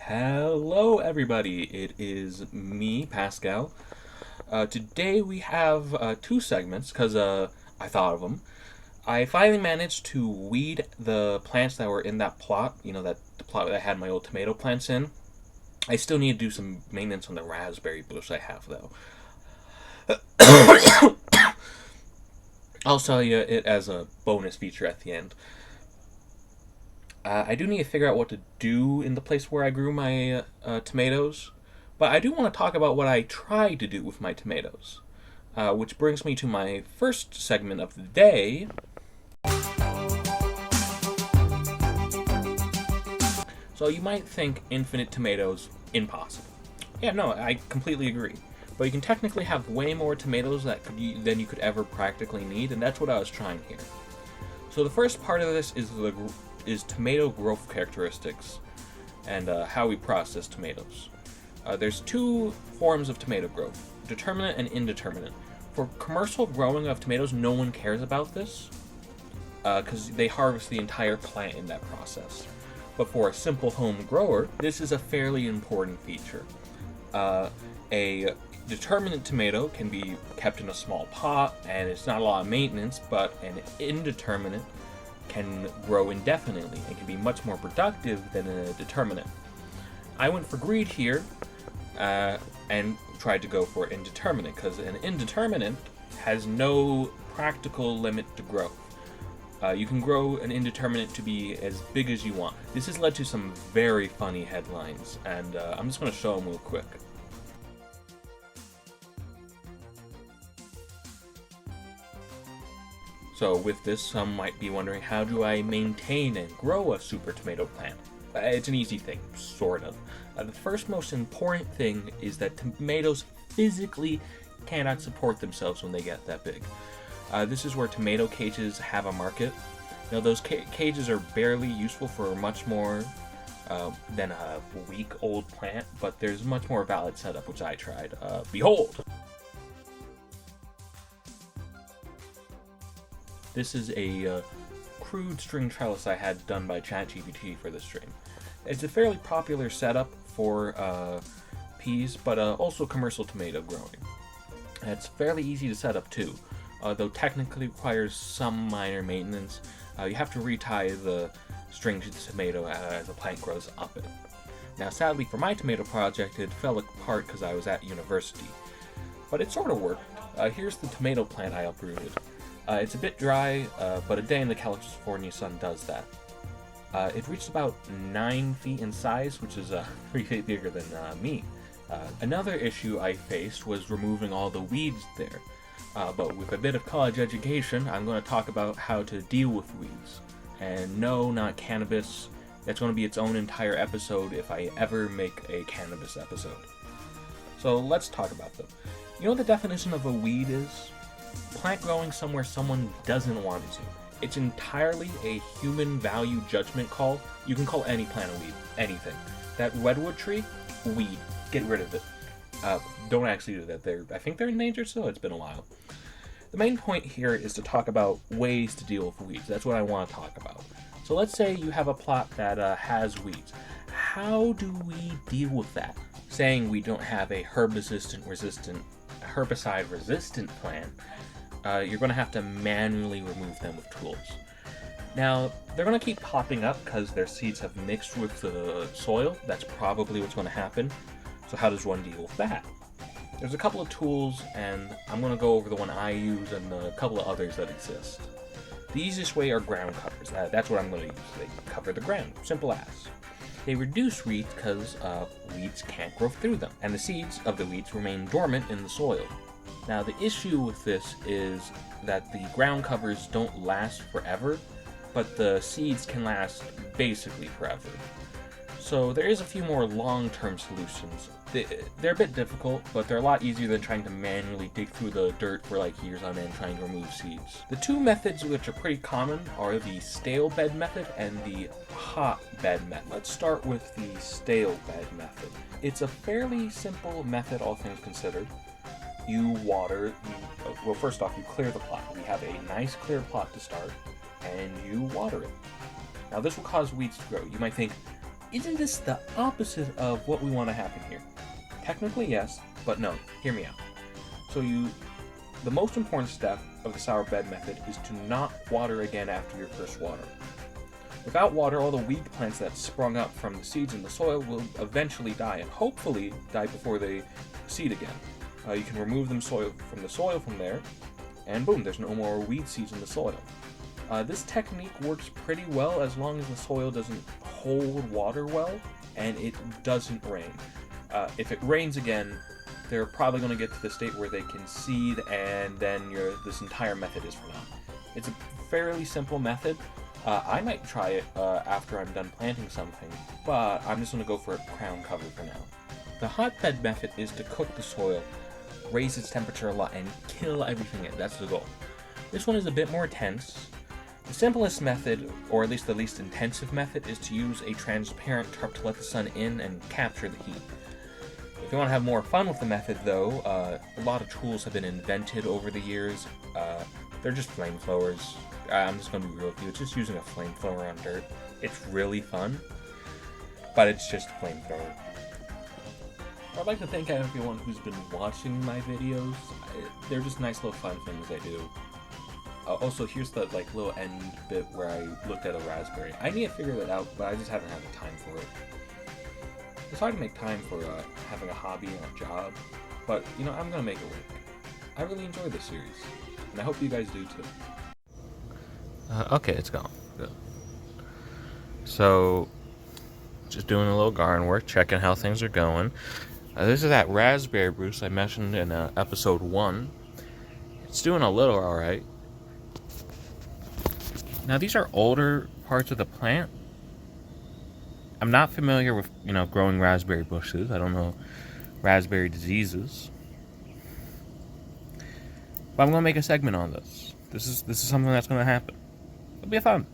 Hello, everybody. It is me, Pascal. Today we have two segments because I thought of them. I finally managed to weed the plants that were in that plot. That the plot that I had my old tomato plants in. I still need to do some maintenance on the raspberry bush I have, though. I'll tell you it as a bonus feature at the end. I do need to figure out what to do in the place where I grew my tomatoes, but I do want to talk about what I tried to do with my tomatoes, which brings me to my first segment of the day. So you might think infinite tomatoes impossible. Yeah, no, I completely agree. But you can technically have way more tomatoes than you could ever practically need, and that's what I was trying here. So the first part of this is tomato growth characteristics and how we process tomatoes. There's two forms of tomato growth, determinate and indeterminate. For commercial growing of tomatoes, no one cares about this because they harvest the entire plant in that process. But for a simple home grower, this is a fairly important feature. A determinate tomato can be kept in a small pot and it's not a lot of maintenance, but an indeterminate can grow indefinitely and can be much more productive than a determinate. I went for greed here and tried to go for indeterminate because an indeterminate has no practical limit to growth. You can grow an indeterminate to be as big as you want. This has led to some very funny headlines, and I'm just going to show them real quick. So with this, some might be wondering, how do I maintain and grow a super tomato plant? It's an easy thing, sort of. The first most important thing is that tomatoes physically cannot support themselves when they get that big. This is where tomato cages have a market. Now those cages are barely useful for much more than a week-old plant, but there's a much more valid setup, which I tried. Behold! This is a crude string trellis I had done by ChatGPT for this stream. It's a fairly popular setup for peas, but also commercial tomato growing. And it's fairly easy to set up too, though technically requires some minor maintenance. You have to retie the string to the tomato as the plant grows up it. Now sadly for my tomato project it fell apart because I was at university, but it sort of worked. Here's the tomato plant I uprooted. It's a bit dry, but a day in the California sun does that. It reached about 9 feet in size, which is 3 feet bigger than me. Another issue I faced was removing all the weeds there. But with a bit of college education, I'm going to talk about how to deal with weeds. And no, not cannabis. That's going to be its own entire episode if I ever make a cannabis episode. So let's talk about them. You know what the definition of a weed is? Plant growing somewhere someone doesn't want it to. It's entirely a human value judgment call. You can call any plant a weed, anything. That redwood tree, weed. Get rid of it. Don't actually do that. I think they're endangered still. It's been a while. The main point here is to talk about ways to deal with weeds. That's what I want to talk about. So let's say you have a plot that has weeds. How do we deal with that? Saying we don't have a herbicide-resistant plant, you're going to have to manually remove them with tools. Now, they're going to keep popping up because their seeds have mixed with the soil. That's probably what's going to happen. So how does one deal with that? There's a couple of tools, and I'm going to go over the one I use and a couple of others that exist. The easiest way are ground covers. That's what I'm going to use. They cover the ground. Simple as. They reduce weeds because weeds can't grow through them, and the seeds of the weeds remain dormant in the soil. Now the issue with this is that the ground covers don't last forever, but the seeds can last basically forever. So there is a few more long-term solutions. They're a bit difficult, but they're a lot easier than trying to manually dig through the dirt for like years on end trying to remove seeds. The two methods which are pretty common are the stale bed method and the hot bed method. Let's start with the stale bed method. It's a fairly simple method, all things considered. You water, well first off you clear the plot. We have a nice clear plot to start, and you water it. Now this will cause weeds to grow. You might think, isn't this the opposite of what we want to happen here? Technically, yes, but no. Hear me out. So the most important step of the sour bed method is to not water again after your first water. Without water, all the weed plants that sprung up from the seeds in the soil will eventually die, and hopefully die before they seed again. You can remove them from the soil from there, and boom, there's no more weed seeds in the soil. This technique works pretty well as long as the soil doesn't hold water well and it doesn't rain. If it rains again, they're probably going to get to the state where they can seed, and then this entire method is for naught. It's a fairly simple method. I might try it after I'm done planting something, but I'm just going to go for a crown cover for now. The hotbed method is to cook the soil, raise its temperature a lot, and kill everything in. That's the goal. This one is a bit more tense. The simplest method, or at least the least intensive method, is to use a transparent tarp to let the sun in and capture the heat. If you want to have more fun with the method, though, a lot of tools have been invented over the years. They're just flamethrowers. I'm just going to be real with you. It's just using a flamethrower on dirt. It's really fun, but it's just a flamethrower. I'd like to thank everyone who's been watching my videos. They're just nice little fun things I do. Also, here's the little end bit where I looked at a raspberry. I need to figure that out, but I just haven't had the time for it. It's hard to make time for having a hobby and a job, but I'm gonna make it work. I really enjoy this series, and I hope you guys do too. Okay, it's gone. Good. So, just doing a little garden work, checking how things are going. This is that raspberry Bruce I mentioned in episode 1. It's doing a little alright. Now, these are older parts of the plant. I'm not familiar with, growing raspberry bushes. I don't know raspberry diseases. But I'm going to make a segment on this. This is something that's going to happen. It'll be fun.